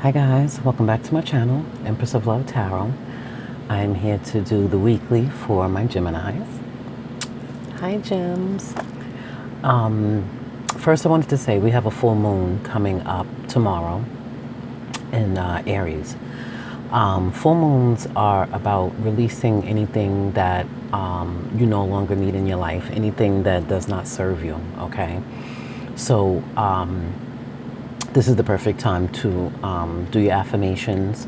Hi guys, welcome back to my channel, Empress of Love Tarot. I am here to do the weekly for my Geminis. Hi Gems. First I wanted to say we have a full moon coming up tomorrow in Aries. Full moons are about releasing anything that you no longer need in your life, anything that does not serve you, okay? So this is the perfect time to do your affirmations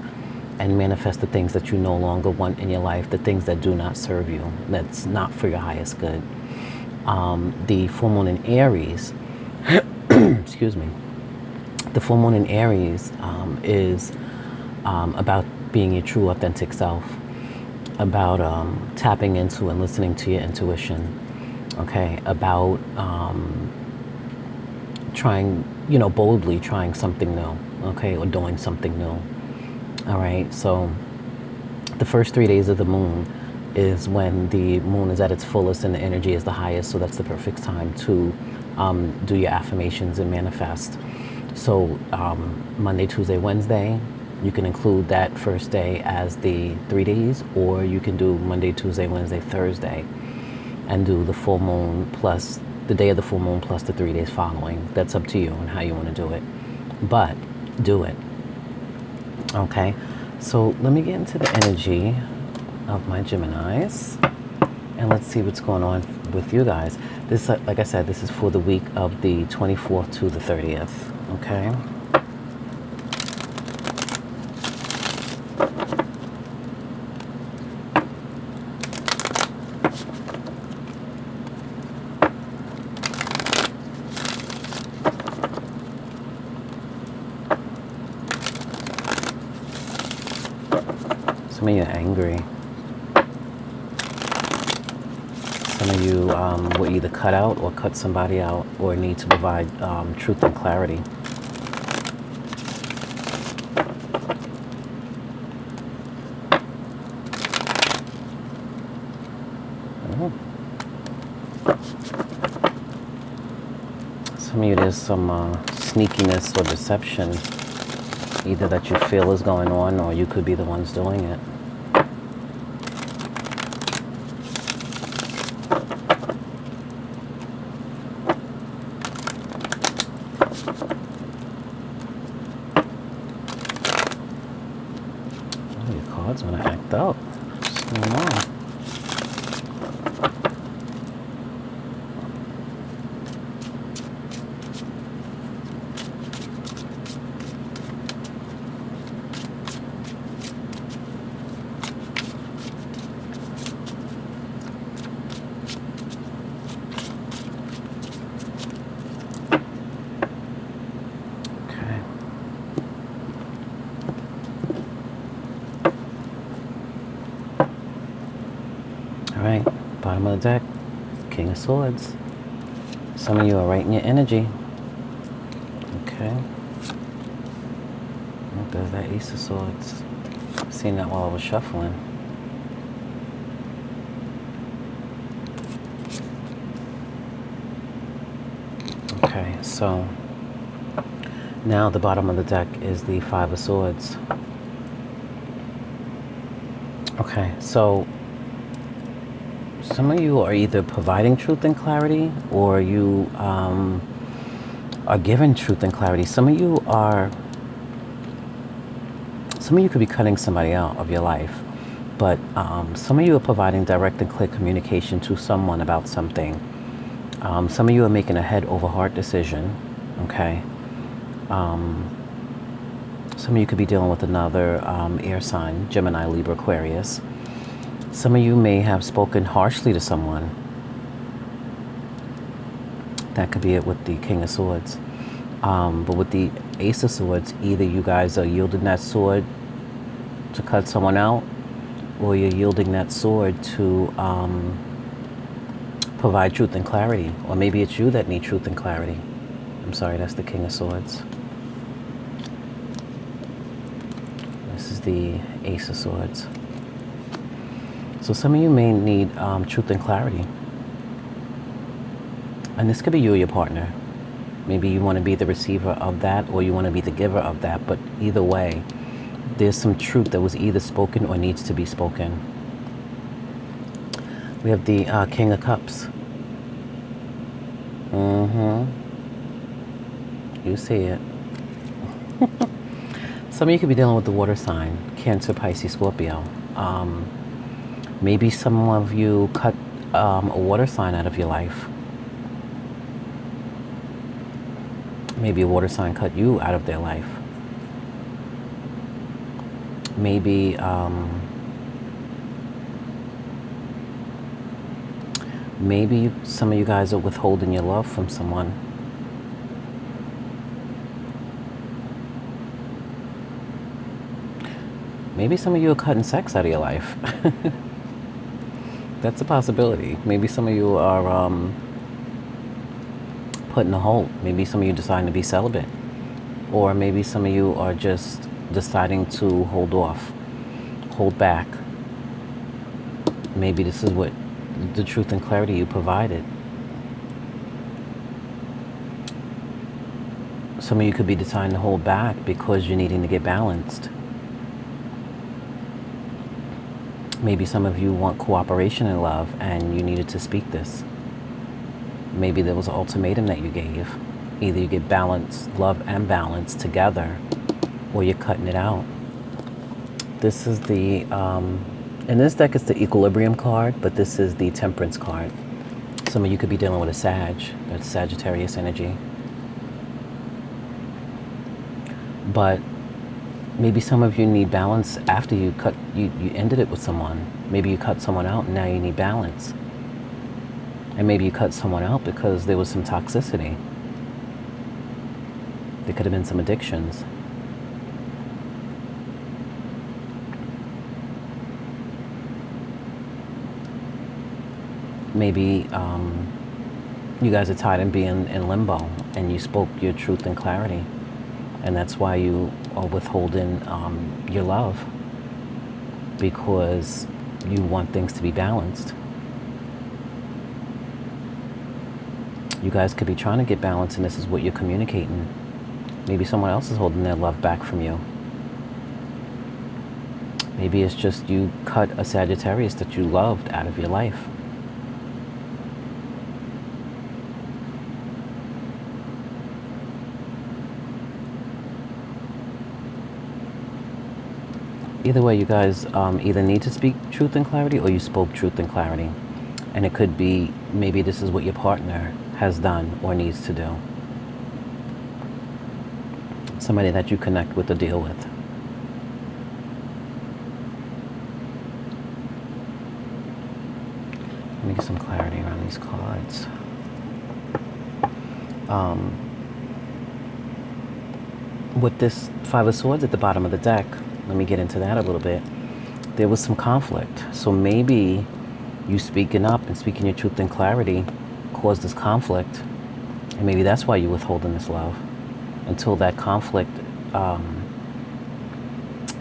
and manifest the things that you no longer want in your life, the things that do not serve you, that's not for your highest good. The full moon in Aries, excuse me, the full moon in Aries is about being your true authentic self, about tapping into and listening to your intuition, okay, about trying, boldly trying something new, okay, or doing something new. All right, so the first 3 days of the moon is when the moon is at its fullest and the energy is the highest, so that's the perfect time to do your affirmations and manifest. So Monday, Tuesday, Wednesday, you can include that first day as the 3 days, or you can do Monday, Tuesday, Wednesday, Thursday, and do the full moon plus the day of the full moon plus the 3 days following. That's up to you and how you want to do it, but do it. Okay, so let me get into the energy of my Geminis and let's see what's going on with you guys. This, like I said, this is for the week of the 24th to the 30th. Okay. Some of you are angry. Some of you will either cut out or cut somebody out or need to provide truth and clarity. Some of you, there's some sneakiness or deception, either that you feel is going on or you could be the ones doing it. Oh, your cards want to act up. What's going on? All right, bottom of the deck, King of Swords. Some of you are right in your energy. Okay. Oh, there's that Ace of Swords. Seen that while I was shuffling. Okay, so now the bottom of the deck is the Five of Swords. Okay, so some of you are either providing truth and clarity or you are giving truth and clarity. Some of you could be cutting somebody out of your life, but some of you are providing direct and clear communication to someone about something. Some of you are making a head over heart decision, okay? Some of you could be dealing with another air sign, Gemini, Libra, Aquarius. Some of you may have spoken harshly to someone. That could be it with the King of Swords. But with the Ace of Swords, either you guys are yielding that sword to cut someone out, or you're yielding that sword to provide truth and clarity. Or maybe it's you that need truth and clarity. I'm sorry, that's the King of Swords. This is the Ace of Swords. So some of you may need truth and clarity. And this could be you or your partner. Maybe you want to be the receiver of that, or you want to be the giver of that. But either way, there's some truth that was either spoken or needs to be spoken. We have the King of Cups. You see it. Some of you could be dealing with the water sign, Cancer, Pisces, Scorpio. Maybe some of you cut a water sign out of your life. Maybe a water sign cut you out of their life. Maybe maybe some of you guys are withholding your love from someone. Maybe some of you are cutting sex out of your life. That's a possibility. Maybe some of you are putting a hold. Maybe some of you deciding to be celibate. Or maybe some of you are just deciding to hold off, hold back. Maybe this is what the truth and clarity you provided. Some of you could be deciding to hold back because you're needing to get balanced. Maybe some of you want cooperation in love and you needed to speak this. Maybe there was an ultimatum that you gave. Either you get balance, love and balance together, or you're cutting it out. This is the, in this deck it's the Equilibrium card, but this is the Temperance card. Some of you could be dealing with a Sag, that's Sagittarius energy. But maybe some of you need balance after you ended it with someone. Maybe you cut someone out and now you need balance. And maybe you cut someone out because there was some toxicity. There could have been some addictions. Maybe you guys are tired of being in limbo and you spoke your truth and clarity. And that's why you are withholding your love, because you want things to be balanced. You guys could be trying to get balance and this is what you're communicating. Maybe someone else is holding their love back from you. Maybe it's just you cut a Sagittarius that you loved out of your life. Either way, you guys either need to speak truth and clarity or you spoke truth and clarity. And it could be, maybe this is what your partner has done or needs to do. Somebody that you connect with or deal with. Let me get some clarity around these cards. With this Five of Swords at the bottom of the deck, let me get into that a little bit. There was some conflict. So maybe you speaking up and speaking your truth and clarity caused this conflict. And maybe that's why you're withholding this love. Until that conflict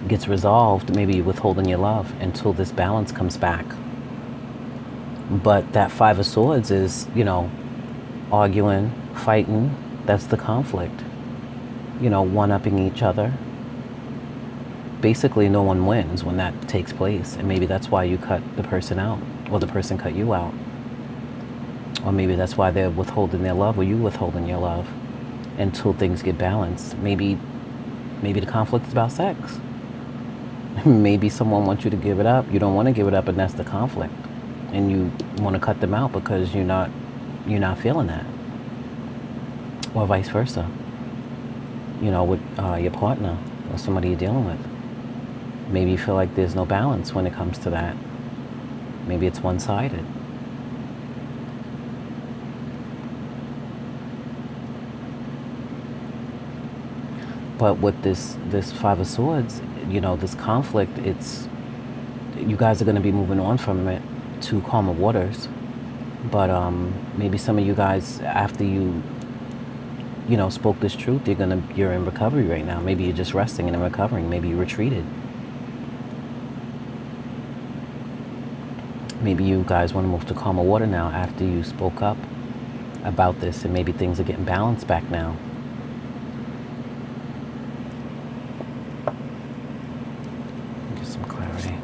gets resolved, maybe you're withholding your love until this balance comes back. But that Five of Swords is, you know, arguing, fighting. That's the conflict. You know, one-upping each other. Basically, no one wins when that takes place. And maybe that's why you cut the person out, or the person cut you out. Or maybe that's why they're withholding their love, or you withholding your love until things get balanced. Maybe the conflict is about sex. Maybe someone wants you to give it up. You don't want to give it up, and that's the conflict. And you want to cut them out because you're not feeling that. Or vice versa. You know, with your partner or somebody you're dealing with. Maybe you feel like there's no balance when it comes to that. Maybe it's one-sided. But with this Five of Swords, you know, this conflict, you guys are going to be moving on from it to calmer waters. But maybe some of you guys, after you know, spoke this truth, you're in recovery right now. Maybe you're just resting and recovering. Maybe you retreated. Maybe you guys want to move to calmer water now after you spoke up about this, and maybe things are getting balanced back now. Get some clarity.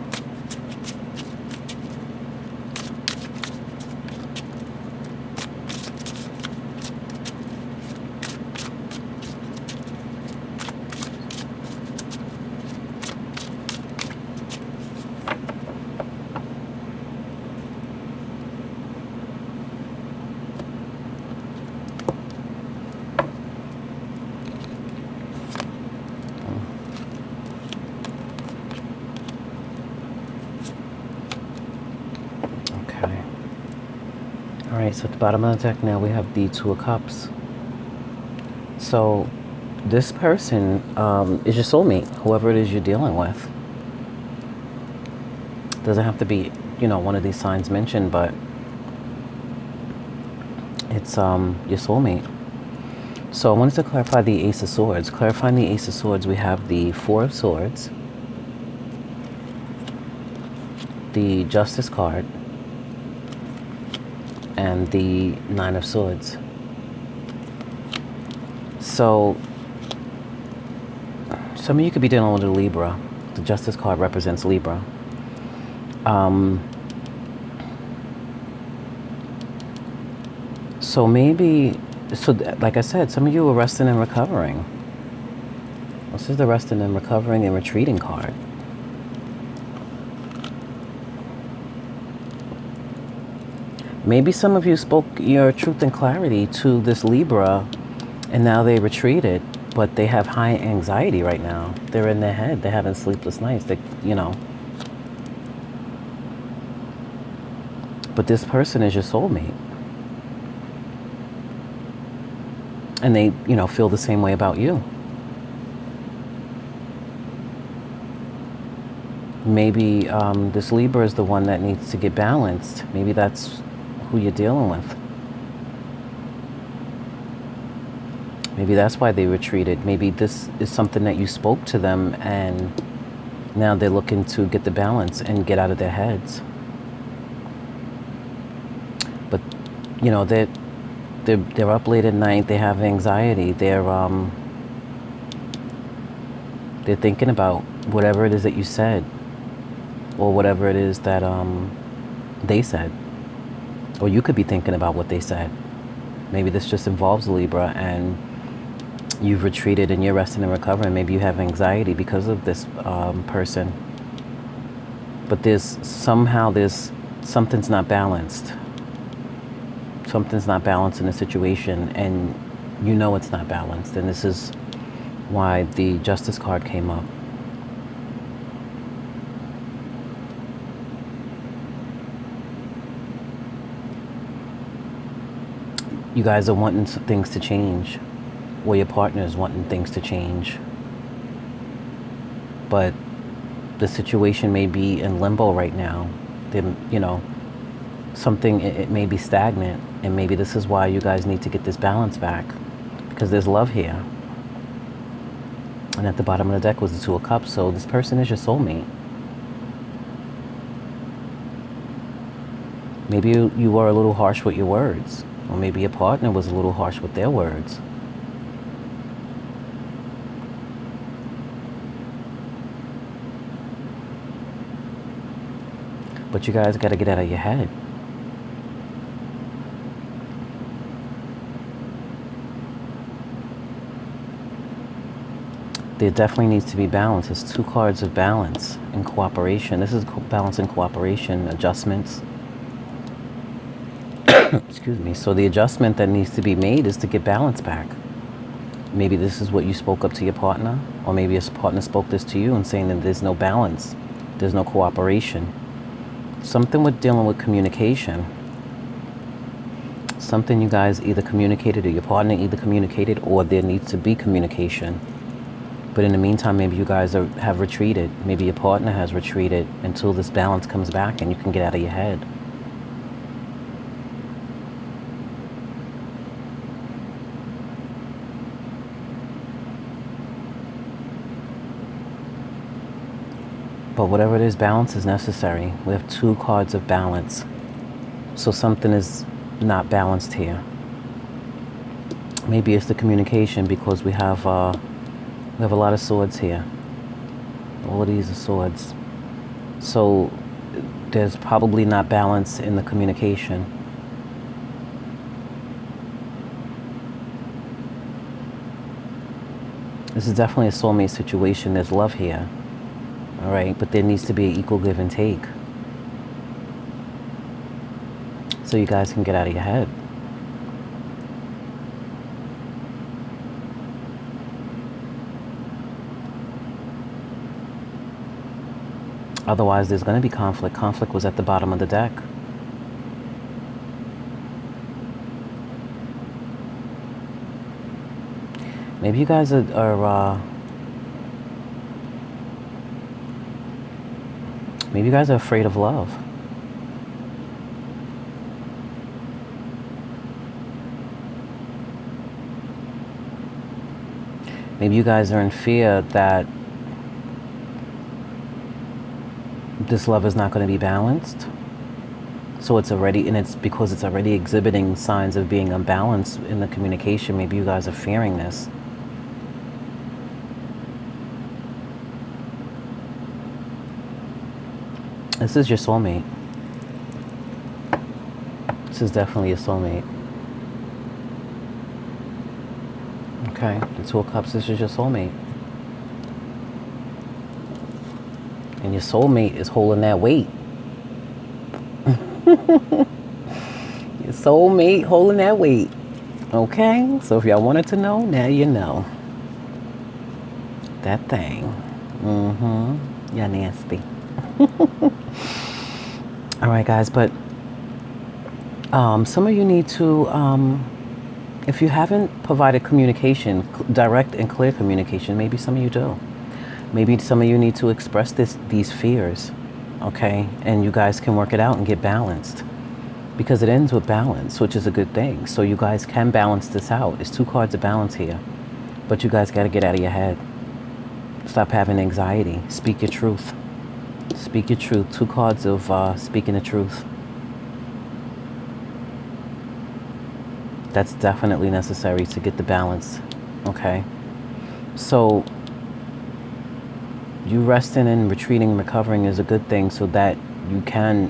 Okay. All right, so at the bottom of the deck now we have the Two of Cups. So this person is your soulmate, whoever it is you're dealing with. Doesn't have to be, you know, one of these signs mentioned, but it's your soulmate. So I wanted to clarify the Ace of Swords. Clarifying the Ace of Swords, we have the Four of Swords, the Justice card, and the Nine of Swords. So some of you could be dealing with a Libra. The Justice card represents Libra. So maybe, like I said, some of you are resting and recovering. This is the resting and recovering and retreating card. Maybe some of you spoke your truth and clarity to this Libra, and now they retreated, but they have high anxiety right now. They're in their head. They're having sleepless nights. They, you know. But this person is your soulmate. And they, you know, feel the same way about you. Maybe this Libra is the one that needs to get balanced. Maybe that's who you're dealing with. Maybe that's why they retreated. Maybe this is something that you spoke to them and now they're looking to get the balance and get out of their heads. But, you know, they're up late at night, they have anxiety, they're thinking about whatever it is that you said, or whatever it is that they said. Or you could be thinking about what they said. Maybe this just involves Libra and you've retreated and you're resting and recovering. Maybe you have anxiety because of this person. But something's not balanced. Something's not balanced in the situation, and you know it's not balanced. And this is why the Justice card came up. You guys are wanting things to change, or your partner is wanting things to change. But the situation may be in limbo right now. You know, something, it may be stagnant, and maybe this is why you guys need to get this balance back, because there's love here. And at the bottom of the deck was the Two of Cups, so this person is your soulmate. Maybe you were a little harsh with your words, or maybe your partner was a little harsh with their words. But you guys got to get out of your head. There definitely needs to be balance. There's two cards of balance and cooperation. This is balance and cooperation, adjustments. Excuse me. So the adjustment that needs to be made is to get balance back. Maybe this is what you spoke up to your partner, or maybe your partner spoke this to you and saying that there's no balance, there's no cooperation. Something with dealing with communication. Something you guys either communicated, or your partner either communicated, or there needs to be communication. But in the meantime, maybe you guys have retreated. Maybe your partner has retreated until this balance comes back and you can get out of your head. But whatever it is, balance is necessary. We have two cards of balance. So something is not balanced here. Maybe it's the communication, because we have a lot of swords here. All of these are swords. So there's probably not balance in the communication. This is definitely a soulmate situation. There's love here. All right, but there needs to be an equal give and take, so you guys can get out of your head. Otherwise, there's going to be conflict. Conflict was at the bottom of the deck. Maybe you guys maybe you guys are afraid of love. Maybe you guys are in fear that this love is not going to be balanced. So it's already, and it's because it's already exhibiting signs of being unbalanced in the communication. Maybe you guys are fearing this. This is your soulmate. This is definitely your soulmate. Okay, the Two of Cups, this is your soulmate. And your soulmate is holding that weight. Your soulmate holding that weight. Okay, so if y'all wanted to know, now you know. That thing. You're nasty. All right, guys, but some of you need to, if you haven't provided communication, direct and clear communication, maybe some of you do. Maybe some of you need to express these fears, okay? And you guys can work it out and get balanced, because it ends with balance, which is a good thing. So you guys can balance this out. It's 2 cards of balance here, but you guys got to get out of your head. Stop having anxiety. Speak your truth. Speak your truth. 2 cards of speaking the truth. That's definitely necessary to get the balance, okay? So you resting and retreating and recovering is a good thing, so that you can,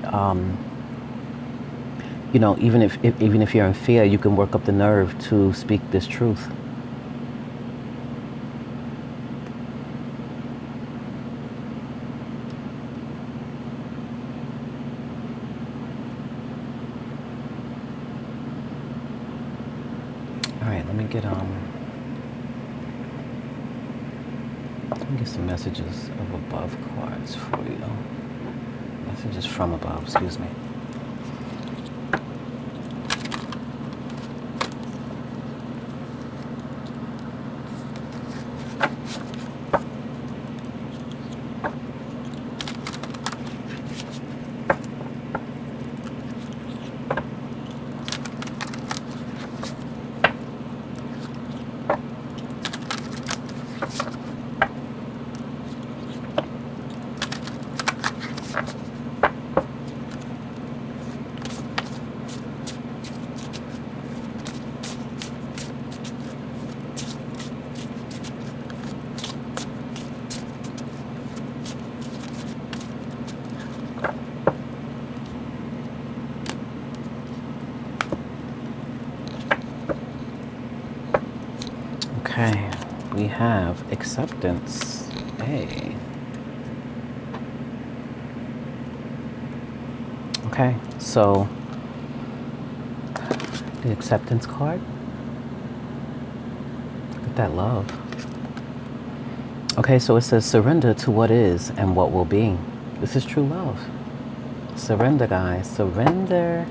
you know, even if you're in fear, you can work up the nerve to speak this truth. All right, let me get some messages of above cards for you. Messages from above, excuse me. Okay, we have acceptance. Hey. Okay, so the acceptance card. Look at that love. Okay, so it says surrender to what is and what will be. This is true love. Surrender, guys. Surrender.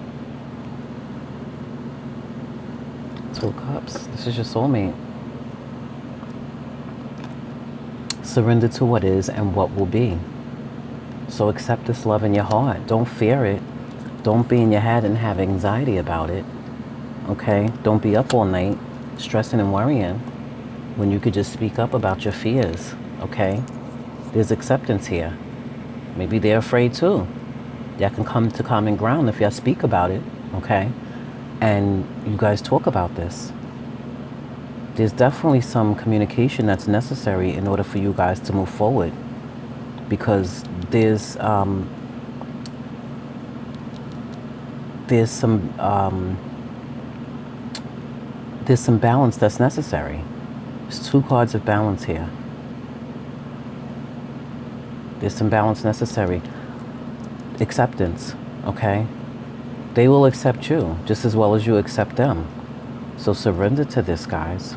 2 of Cups. This is your soulmate. Surrender to what is and what will be. So accept this love in your heart. Don't fear it. Don't be in your head and have anxiety about it. Okay? Don't be up all night stressing and worrying when you could just speak up about your fears. Okay? There's acceptance here. Maybe they're afraid too. Y'all can come to common ground if y'all speak about it. Okay? And you guys talk about this. there's definitely some communication that's necessary in order for you guys to move forward, because there's some balance that's necessary. There's 2 cards of balance here. There's some balance necessary. Acceptance, okay? They will accept you just as well as you accept them. So surrender to this, guys.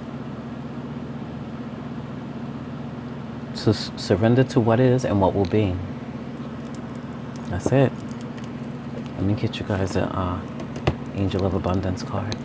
So surrender to what is and what will be. That's it. Let me get you guys an Angel of Abundance card.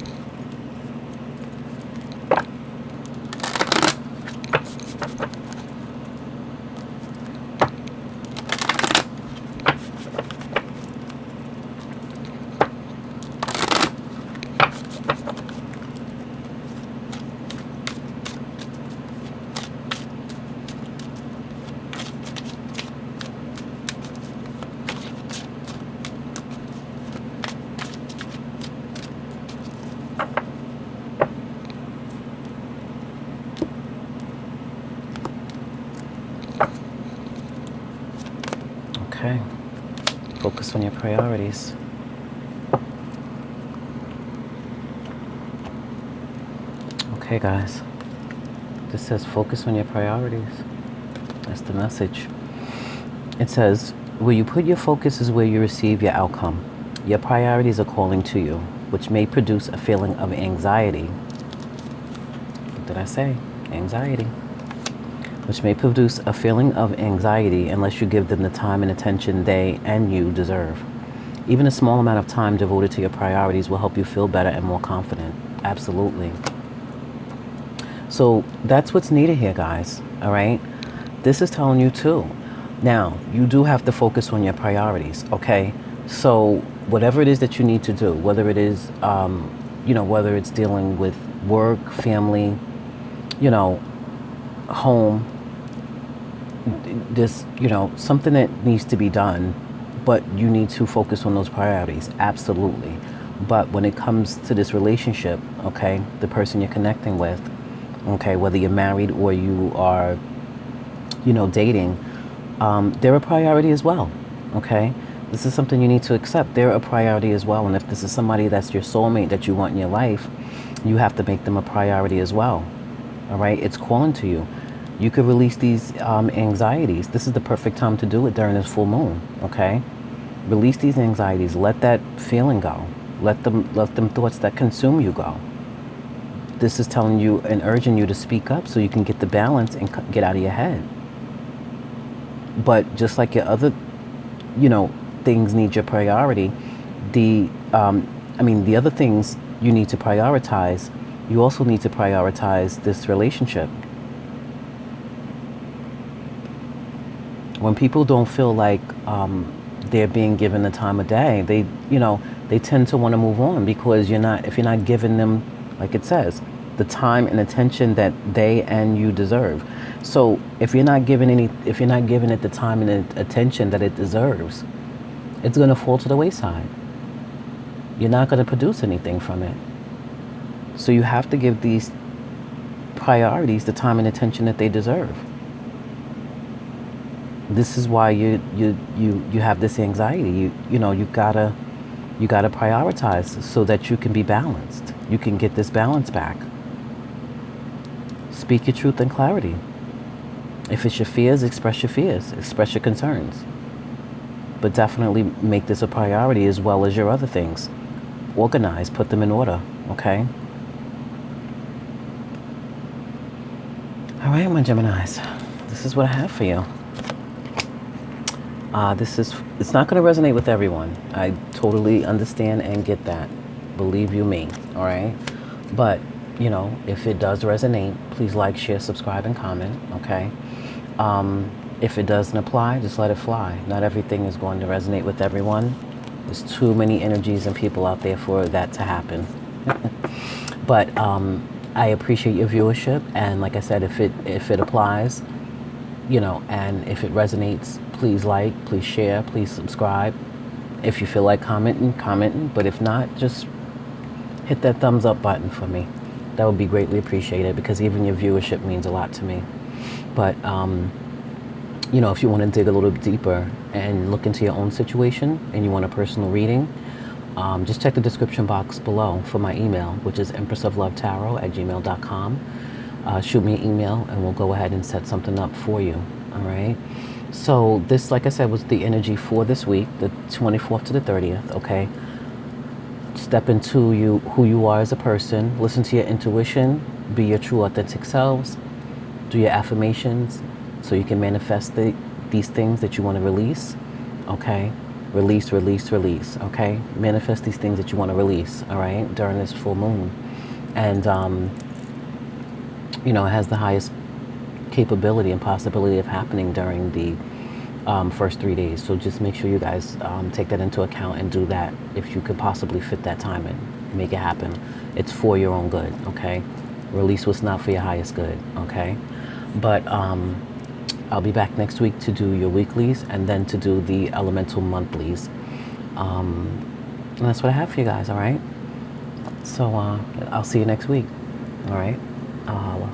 Okay, focus on your priorities. Okay, guys, this says focus on your priorities. That's the message. It says, where you put your focus is where you receive your outcome. Your priorities are calling to you, which may produce a feeling of anxiety. What did I say? Anxiety. Which may produce a feeling of anxiety unless you give them the time and attention they and you deserve. Even a small amount of time devoted to your priorities will help you feel better and more confident. Absolutely. So that's what's needed here, guys. All right? This is telling you too. Now, you do have to focus on your priorities, okay? So whatever it is that you need to do, whether it is, whether it's dealing with work, family, home, this, something that needs to be done, but you need to focus on those priorities. Absolutely. But when it comes to this relationship, okay, the person you're connecting with, okay, whether you're married or you are, dating, they're a priority as well, okay? This is something you need to accept. They're a priority as well. And if this is somebody that's your soulmate that you want in your life, you have to make them a priority as well, all right? It's calling to you. You could release these anxieties. This is the perfect time to do it during this full moon, okay? Release these anxieties. Let that feeling go. Let them thoughts that consume you go. This is telling you and urging you to speak up so you can get the balance and get out of your head. But just like your other, things need your priority, the other things you need to prioritize, you also need to prioritize this relationship. When people don't feel like they're being given the time of day, they tend to want to move on, because if you're not giving them, like it says, the time and attention that they and you deserve. So if you're not giving it the time and the attention that it deserves, it's going to fall to the wayside. You're not going to produce anything from it. So you have to give these priorities the time and attention that they deserve. This is why you have this anxiety. You gotta prioritize so that you can be balanced. You can get this balance back. Speak your truth and clarity. If it's your fears, express your concerns. But definitely make this a priority as well as your other things. Organize, put them in order, okay? All right, my Geminis, this is what I have for you. It's not going to resonate with everyone. I totally understand and get that. Believe you me, all right? But, if it does resonate, please like, share, subscribe, and comment, okay? If it doesn't apply, just let it fly. Not everything is going to resonate with everyone. There's too many energies and people out there for that to happen. But I appreciate your viewership, and like I said, if it applies, and if it resonates, please like, please share, please subscribe. If you feel like commenting, but if not, just hit that thumbs up button for me. That would be greatly appreciated, because even your viewership means a lot to me. But, you know, if you want to dig a little bit deeper and look into your own situation and you want a personal reading, just check the description box below for my email, which is empressoflovetarot@gmail.com. Shoot me an email and we'll go ahead and set something up for you. All right. So this, like I said, was the energy for this week, the 24th to the 30th. Okay. Step into who you are as a person. Listen to your intuition. Be your true authentic selves. Do your affirmations so you can manifest these things that you want to release. Okay. Release, release, release. Okay. Manifest these things that you want to release. All right. During this full moon. And, you know, it has the highest capability and possibility of happening during the first 3 days. So just make sure you guys take that into account and do that if you could possibly fit that time in. Make it happen. It's for your own good, okay? Release what's not for your highest good, okay? But I'll be back next week to do your weeklies and then to do the elemental monthlies. And that's what I have for you guys, all right? So I'll see you next week, all right? I'll holla.